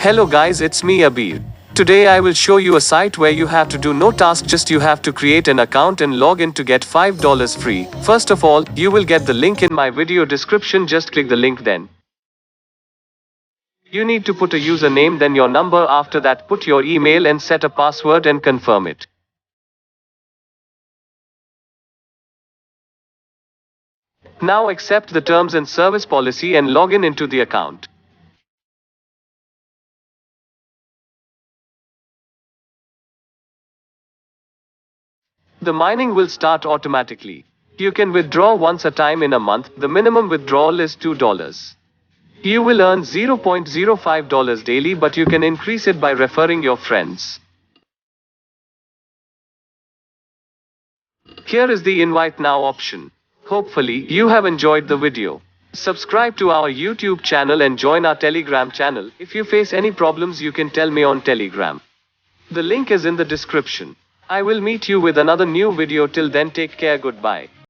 Hello guys, it's me Abir. Today I will show you a site where you have to do no task, just you have to create an account and log in to get $5 free. First of all, you will get the link in my video description, just click the link then. You need to put a username, then your number, after that put your email and set a password and confirm it. Now accept the terms and service policy and log in into the account. The mining will start automatically. You can withdraw once a time in a month. The minimum withdrawal is $2. You will earn $0.05 daily, but you can increase it by referring your friends. Here is the invite now option. Hopefully, you have enjoyed the video. Subscribe to our YouTube channel and join our Telegram channel. If you face any problems, you can tell me on Telegram. The link is in the description. I will meet you with another new video. Till then, take care. Goodbye.